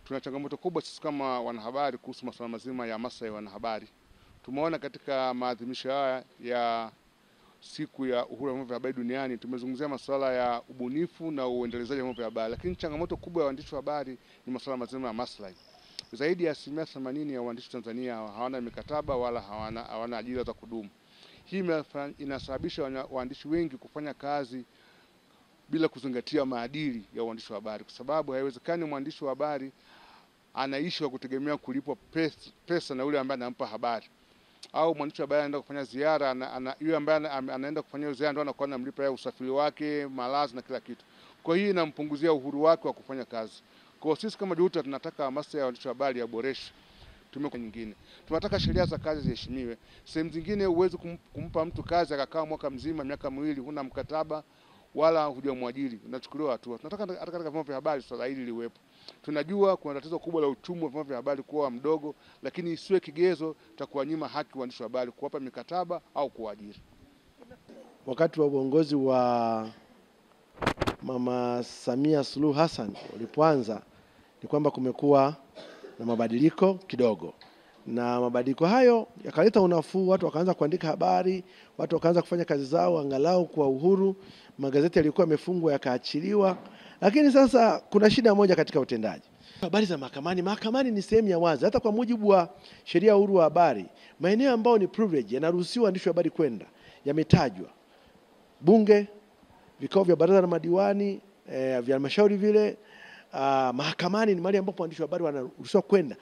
Tuna changamoto kubwa sisi kama wanahabari kuhusu masuala mazima ya maslahi ya wanahabari. Tumeona katika maadhimisho haya ya siku ya uhuru wa vyombo vya habari duniani, tumezungumzia masuala ya ubunifu na uendelezaji wa vyombo vya habari, lakini changamoto kubwa ya waandishi wa habari ni masuala mazima ya maslahi. Zaidi ya 80% ya waandishi Tanzania hawana mikataba wala hawana ajira za kudumu. Hii inasababisha waandishi wengi kufanya kazi bila kuzingatia maadili ya uandishi wa habari, kwa sababu haiwezekani mwandishi wa habari anaishi kwa kutegemea kulipwa pesa na yule ambaye anampa habari, au mwandishi wa habari anaenda kufanya ziara yule ambaye anaenda kufanya ziara ndio anakuwa anamlipa yeye usafiri wake, malazi na kila kitu. Kwa hiyo inampunguzia uhuru wake wa kufanya kazi. Kwa sisi kama JUTA tunataka maslahi ya waandishi wa habari yaboreshwe. Nyingine tunataka sheria za kazi ziheshimiwe. Sehemu zingine huwezi kumpa mtu kazi akakaa mwaka mzima, miaka miwili, huna mkataba wala hujamwajiri, unachukuliwa hatua. Tunataka hata katika vyombo vya habari swala hili liwepo. Tunajua kuna tatizo kubwa la uchumi wa vyombo vya habari kuwa mdogo, lakini isiwe kigezo cha kuwanyima haki waandishi wa habari, kuwapa mikataba au kuajiri. Wakati wa uongozi wa Mama Samia Suluhu Hassan ulipoanza, ni kwamba kumekuwa na mabadiliko kidogo, na mabadiliko hayo yakaleta unafuu. Watu wakaanza kuandika habari, watu wakaanza kufanya kazi zao angalau kwa uhuru, magazeti yalikuwa yamefungwa yakaachiliwa. Lakini sasa kuna shida moja katika utendaji. Habari za mahakamani ni sehemu ya wazi. Hata kwa mujibu wa sheria ya uhuru wa habari, maeneo ambayo ni privilege yanaruhusiwa waandishi wa habari kwenda yametajwa: bunge, vikao vya baraza la madiwani, vya halmashauri vile. Mahakamani ni mahali ambapo waandishi wa habari wanaruhusiwa kwenda.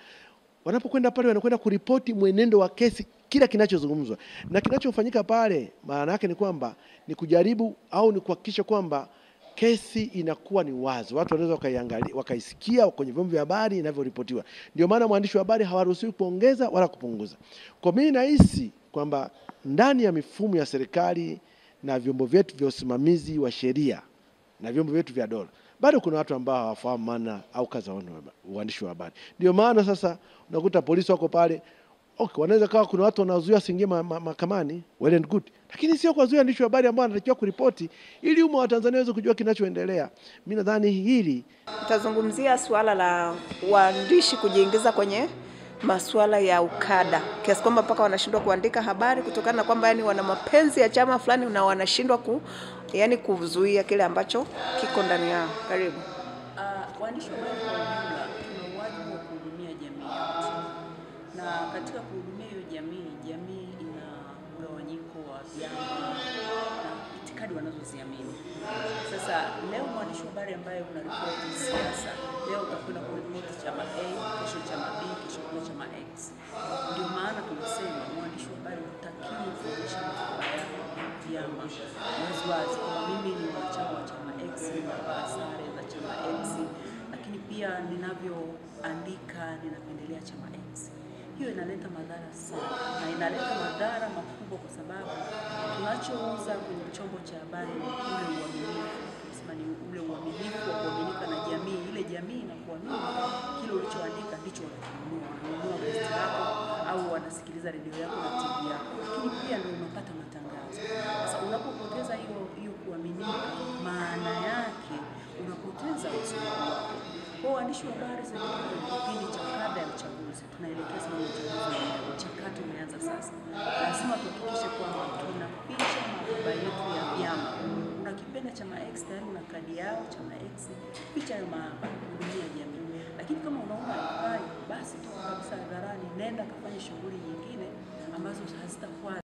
Wanapokwenda pale wanakwenda kuripoti mwenendo wa kesi, kila kinachozungumzwa. Na kinachofanyika pale maana yake ni kwamba ni kujaribu au ni kuhakikisha kwamba kesi inakuwa ni wazi. Watu wanaweza wakaiangalia, wakaisikia kwenye vyombo vya habari inavyoripotiwa. Ndio maana mwandishi wa habari hawaruhusiwi kuongeza wala kupunguza. Kwa mimi nahisi kwamba ndani ya mifumo ya serikali na vyombo vyetu vya usimamizi wa sheria na vyombo vyetu vya dola, bado kuna watu ambao hawafahamu maana au kazi ya uandishi wa habari. Ndio maana sasa unakuta polisi wako pale. Okay, wanaweza kawa kuna watu wanazuia singie mahakamani, well and good. Lakini sio kwa zuia waandishi wa habari ambao wanatakiwa kuripoti ili umma wa Tanzania waweze kujua kinachoendelea. Mimi nadhani hili tutazungumzia suala la waandishi kujiingiza kwenye masuala ya ukada, kiasi kwamba mpaka wanashindwa kuandika habari kutokana na kwamba wana mapenzi ya chama fulani na wanashindwa kuzuia kile ambacho kiko ndani yao. Karibu. Waandishi wa habari kwa ujumla tuna wajibu wa kuhudumia jamii yetu. Na katika kuhudumia hiyo jamii ina mgawanyiko wa vyama na itikadi wanazoziamini. Sasa leo mwandishi wa habari ambaye unaripoti siasa, leo utakwenda kuripoti chama A, kesho chama B, kesho kuna chama X. Ndio maana tunasema mwandishi wa habari hutakiwi kuonyesha masuala ya vyama wazi, kwamba mimi ni mwanachama wa chama X, ninavaa sare za chama X, lakini pia ninavyoandika ninapendelea chama X. Hiyo inaleta madhara sana, na inaleta madhara makubwa, kwa sababu tunachouza kwenye chombo cha habari ni ule uaminifu. Tunasema ni ule uaminifu wa kuaminika na jamii. Ile jamii inakuamini kile ulichoandika ndicho wanakinunua. Wananunua gazeti lako au wanasikiliza redio yako na TV yako, lakini pia ndio unapata matangazo. Sasa unapopoteza hiyo kuaminika, maana yake unapoteza uzoefu wako. Kwa waandishi wa habari sasa, kipindi cha kabla ya uchaguzi, tunaelekeza uchaguzi, mchakato umeanza sasa. Lazima tuhakikishe kwamba tunaficha mahaba yetu ya vyama. Una kipenda chama X, tayari una kadi yao chama X, picha ya mahaba, hudumia jamii. Lakini kama unaona haifai, basi toka kabisa hadharani, nenda kafanye shughuli nyingine ambazo hazitakuwa